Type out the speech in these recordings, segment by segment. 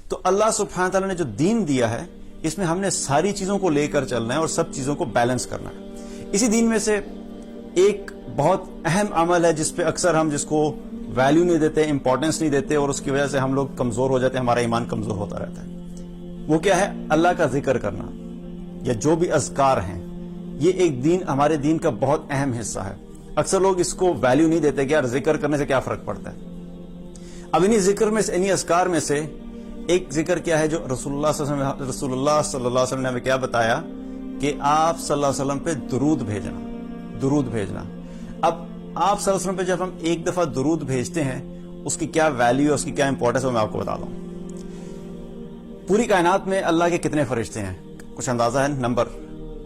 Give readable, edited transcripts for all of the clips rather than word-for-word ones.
تو اللہ سبحانہ تعالیٰ نے جو دین دیا ہے اس میں ہم نے ساری چیزوں کو لے کر چلنا ہے اور سب چیزوں کو بیلنس کرنا ہے. اسی دین میں سے ایک بہت اہم عمل ہے جس پہ اکثر ہم جس کو ویلیو نہیں دیتے، امپورٹنس نہیں دیتے، اور اس کی وجہ سے ہم لوگ کمزور ہو جاتے ہیں، ہمارا ایمان کمزور ہوتا رہتا ہے. وہ کیا ہے؟ اللہ کا ذکر کرنا یا جو بھی اذکار ہیں. یہ ایک ہمارے دین کا بہت اہم حصہ ہے. اکثر لوگ اس کو ویلیو نہیں دیتے کہ یار ذکر کرنے سے کیا فرق پڑتا ہے. اب انہی ذکر میں سے، انہی اذکار میں سے ایک ذکر کیا ہے جو رسول اللہ صلی اللہ علیہ وسلم نے ہمیں کیا بتایا کہ آپ صلی اللہ علیہ وسلم پہ درود بھیجنا. اب آپ صلی اللہ علیہ وسلم پہ جب ہم ایک دفعہ درود بھیجتے ہیں اس کی کیا ویلیو ہے، اس کی کیا امپورٹنس ہے، میں آپ کو بتا دوں. پوری کائنات میں اللہ کے کتنے فرشتے ہیں؟ کچھ اندازہ ہے؟ نمبر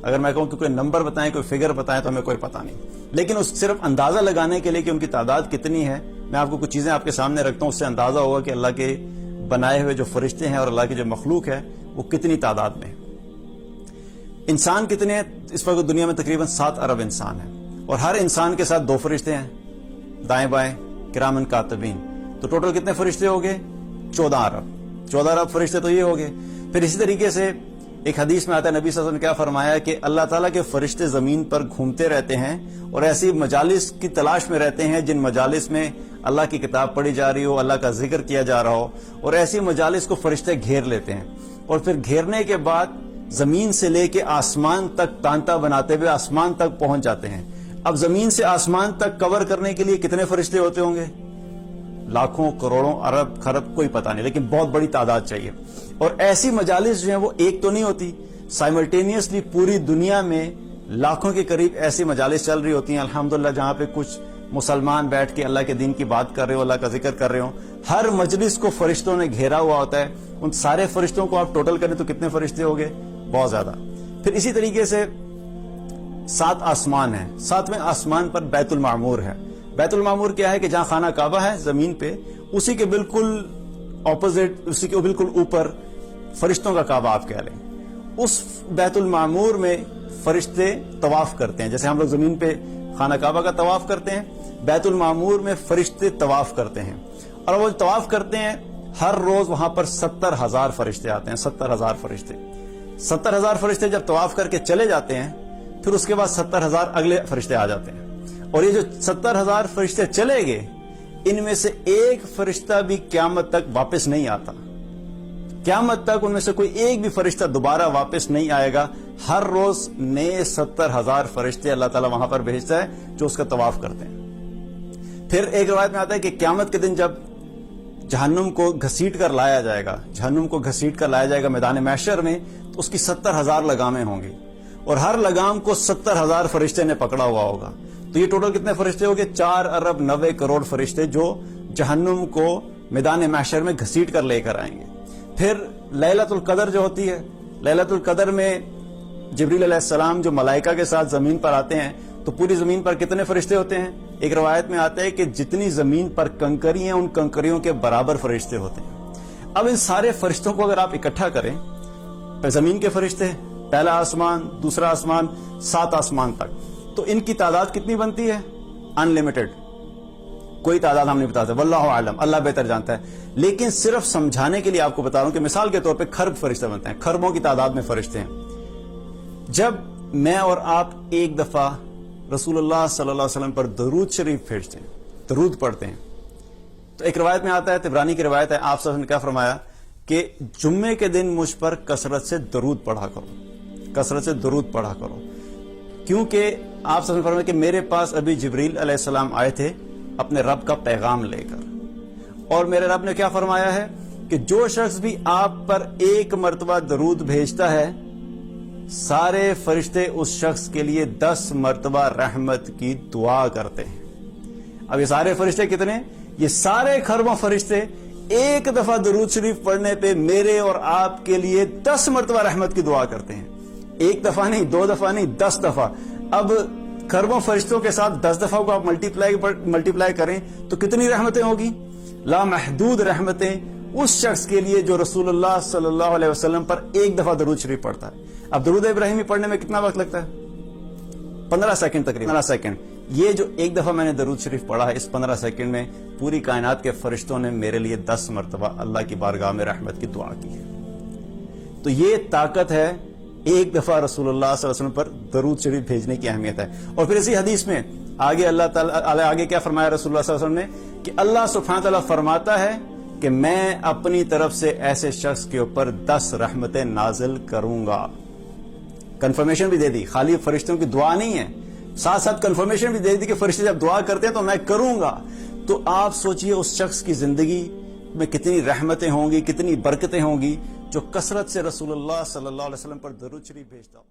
اگر میں کہوں کہ کوئی نمبر بتائیں، کوئی فگر بتائیں تو ہمیں کوئی پتہ نہیں. لیکن اس صرف اندازہ لگانے کے لیے کہ ان کی تعداد کتنی ہے، میں آپ کو کچھ چیزیں آپ کے سامنے رکھتا ہوں، اس سے اندازہ ہوگا کہ اللہ کے بنائے ہوئے جو فرشتے ہیں اور اللہ کی جو مخلوق ہے وہ کتنی تعداد میں. انسان کتنے ہیں؟ اس وقت دنیا میں تقریباً 7 ارب انسان ہیں، اور ہر انسان کے ساتھ 2 فرشتے ہیں دائیں بائیں، کرامن کاتبین. تو ٹوٹل کتنے فرشتے ہو گئے؟ 14 ارب فرشتے تو یہ ہو گئے. پھر اسی طریقے سے ایک حدیث میں آتا ہے، نبی صلی اللہ علیہ وسلم نے کیا فرمایا کہ اللہ تعالیٰ کے فرشتے زمین پر گھومتے رہتے ہیں اور ایسی مجالس کی تلاش میں رہتے ہیں جن مجالس میں اللہ کی کتاب پڑھی جا رہی ہو، اللہ کا ذکر کیا جا رہا ہو، اور ایسی مجالس کو فرشتے گھیر لیتے ہیں. اور پھر گھیرنے کے بعد زمین سے لے کے آسمان تک تانتا بناتے ہوئے آسمان تک پہنچ جاتے ہیں. اب زمین سے آسمان تک کور کرنے کے لیے کتنے فرشتے ہوتے ہوں گے؟ لاکھوں، کروڑوں، ارب، خرب، کوئی پتہ نہیں، لیکن بہت بڑی تعداد چاہیے. اور ایسی مجالس جو ہیں وہ ایک تو نہیں ہوتی، سائملٹینیسلی پوری دنیا میں لاکھوں کے قریب ایسی مجالس چل رہی ہوتی ہیں الحمدللہ، جہاں پہ کچھ مسلمان بیٹھ کے اللہ کے دین کی بات کر رہے ہو، اللہ کا ذکر کر رہے ہو. ہر مجلس کو فرشتوں نے گھیرا ہوا ہوتا ہے. ان سارے فرشتوں کو آپ ٹوٹل کریں تو کتنے فرشتے ہو گئے؟ بہت زیادہ. پھر اسی طریقے سے 7 آسمان ہیں. 7ویں آسمان پر بیت المعمور ہے. بیت المعمور کیا ہے کہ جہاں خانہ کعبہ ہے زمین پہ، اسی کے بالکل اپوزٹ، اسی کے بالکل اوپر فرشتوں کا کعبہ آپ کہہ لیں. اس بیت المعمور میں فرشتے طواف کرتے ہیں. جیسے ہم لوگ زمین پہ خانہ کعبہ کا طواف کرتے ہیں، بیت المعمور میں فرشتے طواف کرتے ہیں. اور وہ طواف کرتے ہیں ہر روز وہاں پر 70,000 فرشتے آتے ہیں. 70,000 فرشتے 70,000 فرشتے جب طواف کر کے چلے جاتے ہیں، پھر اس کے بعد 70,000 اگلے فرشتے آ جاتے ہیں. اور یہ جو 70,000 فرشتے چلے گئے، ان میں سے ایک فرشتہ بھی قیامت تک واپس نہیں آتا. قیامت تک ان میں سے کوئی ایک بھی فرشتہ دوبارہ واپس نہیں آئے گا. ہر روز نئے 70,000 فرشتے اللہ تعالیٰ وہاں پر بھیجتا ہے جو اس کا طواف کرتے ہیں. پھر ایک روایت میں آتا ہے کہ قیامت کے دن جب جہنم کو گھسیٹ کر لایا جائے گا میدان محشر میں، تو اس کی 70,000 لگامیں ہوں گی، اور ہر لگام کو 70,000 فرشتے نے پکڑا ہوا ہوگا. تو یہ ٹوٹل کتنے فرشتے ہو گئے؟ 4 ارب 90 کروڑ فرشتے جو جہنم کو میدان محشر میں گھسیٹ کر لے کر آئیں گے. پھر لیلۃ القدر جو ہوتی ہے، لیلۃ القدر میں جبریل علیہ السلام جو ملائکہ کے ساتھ زمین پر آتے ہیں، تو پوری زمین پر کتنے فرشتے ہوتے ہیں؟ ایک روایت میں آتا ہے کہ جتنی زمین پر کنکری ہیں ان کنکریوں کے برابر فرشتے ہوتے ہیں. اب ان سارے فرشتوں کو اگر آپ اکٹھا کریں، زمین کے فرشتے، پہلا آسمان، دوسرا آسمان، 7 آسمان تک، تو ان کی تعداد کتنی بنتی ہے؟ انلمیٹڈ. کوئی تعداد ہم نہیں بتاتے، واللہ عالم، اللہ بہتر جانتا ہے. لیکن صرف سمجھانے کے لیے آپ کو بتا رہا ہوں کہ مثال کے طور پہ خرب فرشتے بنتے ہیں، خربوں کی تعداد میں فرشتے ہیں. جب میں اور آپ ایک دفعہ رسول اللہ صلی اللہ علیہ وسلم پر درود شریف بھیجتے ہیں، درود پڑھتے ہیں، تو ایک روایت میں آتا ہے، طبرانی کی روایت ہے، آپ صلی اللہ علیہ وسلم نے کیا فرمایا کہ جمعے کے دن مجھ پر کثرت سے درود پڑھا کرو. کیونکہ آپ صلی اللہ علیہ وسلم نے فرمایا کہ میرے پاس ابھی جبریل علیہ السلام آئے تھے اپنے رب کا پیغام لے کر، اور میرے رب نے کیا فرمایا ہے کہ جو شخص بھی آپ پر ایک مرتبہ درود بھیجتا ہے، سارے فرشتے اس شخص کے لیے 10 مرتبہ رحمت کی دعا کرتے ہیں. اب یہ سارے فرشتے کتنے؟ یہ سارے خربوں فرشتے ایک دفعہ درود شریف پڑھنے پہ میرے اور آپ کے لیے 10 مرتبہ رحمت کی دعا کرتے ہیں. ایک دفعہ نہیں، 2 دفعہ نہیں، 10 دفعہ. اب خربوں فرشتوں کے ساتھ 10 دفعہ کو آپ ملٹیپلائی کریں تو کتنی رحمتیں ہوگی؟ لامحدود رحمتیں اس شخص کے لیے جو رسول اللہ صلی اللہ علیہ وسلم پر ایک دفعہ درود شریف پڑھتا ہے. اب درود ابراہیمی پڑھنے میں کتنا وقت لگتا ہے؟ 15 سیکنڈ تقریباً. 15 سیکنڈ. یہ جو ایک دفعہ میں نے درود شریف پڑھا ہے، اس 15 سیکنڈ میں پوری کائنات کے فرشتوں نے میرے لیے 10 مرتبہ اللہ کی بارگاہ میں رحمت کی دعا کی ہے. تو یہ طاقت ہے ایک دفعہ رسول اللہ صلی اللہ علیہ وسلم پر درود شریف بھیجنے کی اہمیت ہے. اور پھر اسی حدیث میں آگے اللہ تعالی آگے کیا فرمایا رسول اللہ صلی اللہ علیہ وسلم نے کہ اللہ سبحانہ تعالیٰ فرماتا ہے کہ میں اپنی طرف سے ایسے شخص کے اوپر 10 رحمتیں نازل کروں گا. کنفرمیشن بھی دے دی, خالی فرشتوں کی دعا نہیں ہے, ساتھ ساتھ کنفرمیشن بھی دے دی کہ فرشتے جب دعا کرتے ہیں تو میں کروں گا. تو آپ سوچئے اس شخص کی زندگی میں کتنی رحمتیں ہوں گی, کتنی برکتیں ہوں گی جو کثرت سے رسول اللہ صلی اللہ علیہ وسلم پر درود شریف بھیجتا ہو.